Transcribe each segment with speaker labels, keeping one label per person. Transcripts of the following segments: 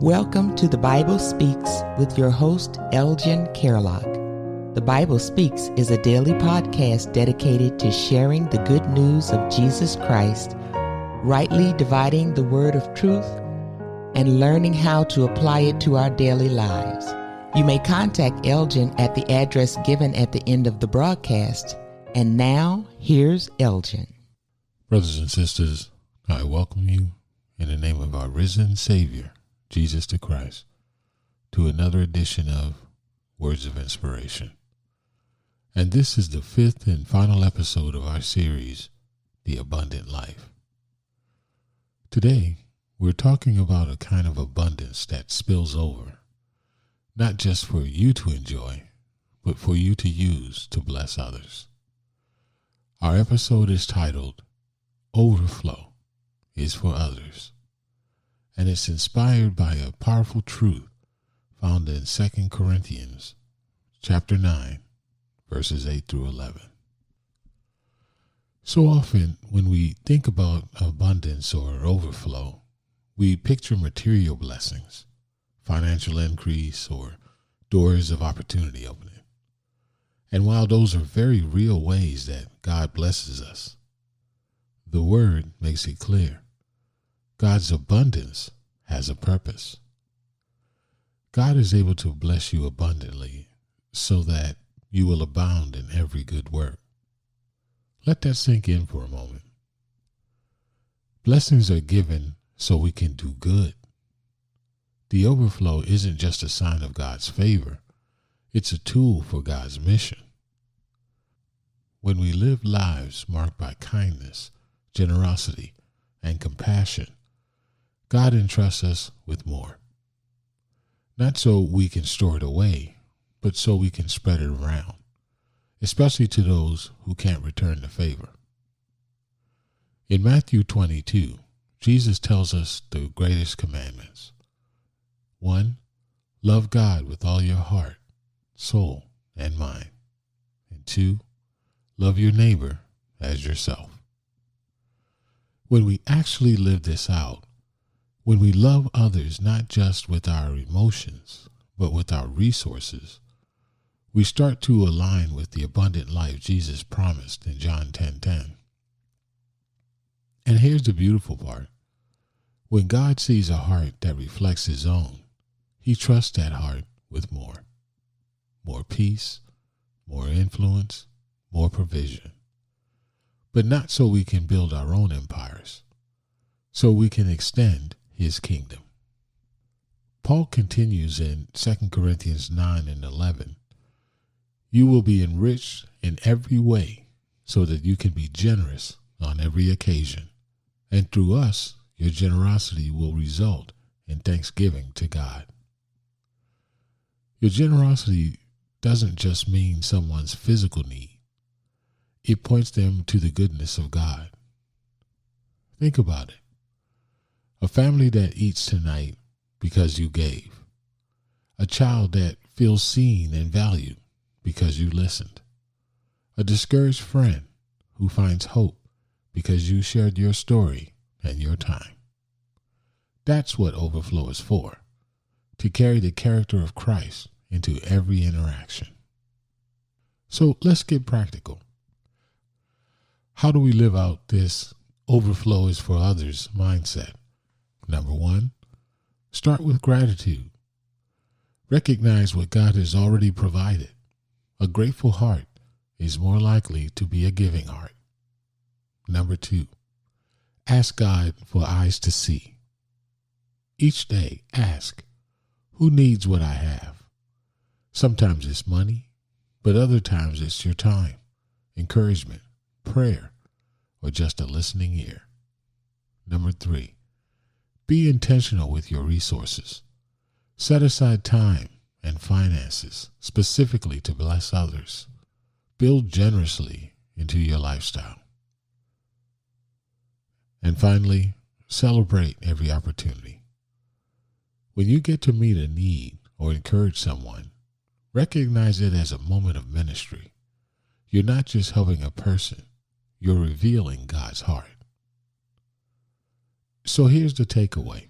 Speaker 1: Welcome to The Bible Speaks with your host, Elgin Carlock. The Bible Speaks is a daily podcast dedicated to sharing the good news of Jesus Christ, rightly dividing the word of truth, and learning how to apply it to our daily lives. You may contact Elgin at the address given at the end of the broadcast. And now, here's Elgin.
Speaker 2: Brothers and sisters, I welcome you in the name of our risen Savior, Jesus the Christ, to another edition of Words of Inspiration. And this is the fifth and final episode of our series, The Abundant Life. Today, we're talking about a kind of abundance that spills over, not just for you to enjoy, but for you to use to bless others. Our episode is titled, Overflow is for Others, and it's inspired by a powerful truth found in 2 Corinthians chapter 9, verses 8 through 11. So often when we think about abundance or overflow, we picture material blessings, financial increase, or doors of opportunity opening. And while those are very real ways that God blesses us, the Word makes it clear God's abundance has a purpose. God is able to bless you abundantly so that you will abound in every good work. Let that sink in for a moment. Blessings are given so we can do good. The overflow isn't just a sign of God's favor. It's a tool for God's mission. When we live lives marked by kindness, generosity, and compassion, God entrusts us with more. Not so we can store it away, but so we can spread it around, especially to those who can't return the favor. In Matthew 22, Jesus tells us the greatest commandments. 1. Love God with all your heart, soul, and mind. And 2. Love your neighbor as yourself. When we actually live this out, when we love others not just with our emotions, but with our resources, we start to align with the abundant life Jesus promised in John 10:10. And here's the beautiful part. When God sees a heart that reflects His own, He trusts that heart with more. More peace, more influence, more provision. But not so we can build our own empires, so we can extend His kingdom. Paul continues in 2 Corinthians 9 and 11. You will be enriched in every way so that you can be generous on every occasion. And through us, your generosity will result in thanksgiving to God. Your generosity doesn't just mean someone's physical need. It points them to the goodness of God. Think about it. A family that eats tonight because you gave. A child that feels seen and valued because you listened. A discouraged friend who finds hope because you shared your story and your time. That's what overflow is for, to carry the character of Christ into every interaction. So let's get practical. How do we live out this overflow is for others mindset? Number 1, start with gratitude. Recognize what God has already provided. A grateful heart is more likely to be a giving heart. Number 2, ask God for eyes to see. Each day, ask, who needs what I have? Sometimes it's money, but other times it's your time, encouragement, prayer, or just a listening ear. Number 3, be intentional with your resources. Set aside time and finances specifically to bless others. Build generously into your lifestyle. And finally, celebrate every opportunity. When you get to meet a need or encourage someone, recognize it as a moment of ministry. You're not just helping a person, you're revealing God's heart. So here's the takeaway.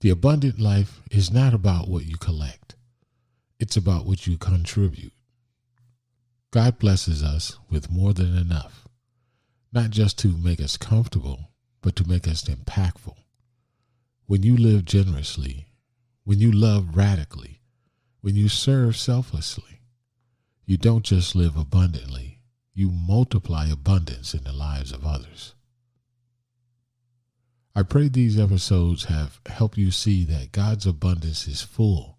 Speaker 2: The abundant life is not about what you collect. It's about what you contribute. God blesses us with more than enough, not just to make us comfortable, but to make us impactful. When you live generously, when you love radically, when you serve selflessly, you don't just live abundantly, you multiply abundance in the lives of others. I pray these episodes have helped you see that God's abundance is full,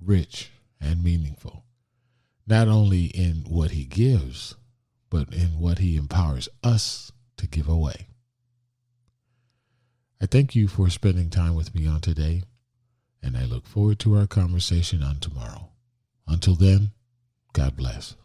Speaker 2: rich, and meaningful, not only in what he gives, but in what he empowers us to give away. I thank you for spending time with me on today, and I look forward to our conversation on tomorrow. Until then, God bless.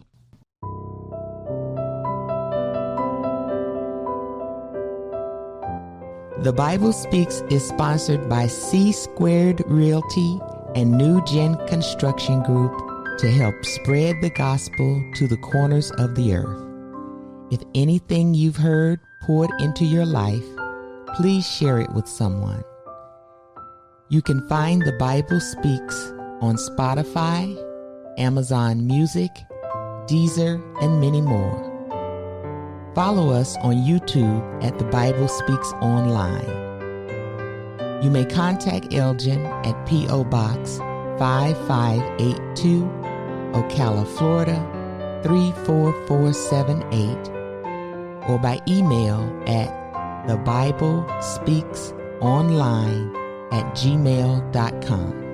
Speaker 1: The Bible Speaks is sponsored by C Squared Realty and New Gen Construction Group to help spread the gospel to the corners of the earth. If anything you've heard poured into your life, please share it with someone. You can find The Bible Speaks on Spotify, Amazon Music, Deezer, and many more. Follow us on YouTube at The Bible Speaks Online. You may contact Elgin at P.O. Box 5582, Ocala, Florida 34478, or by email at thebiblespeaksonline@gmail.com.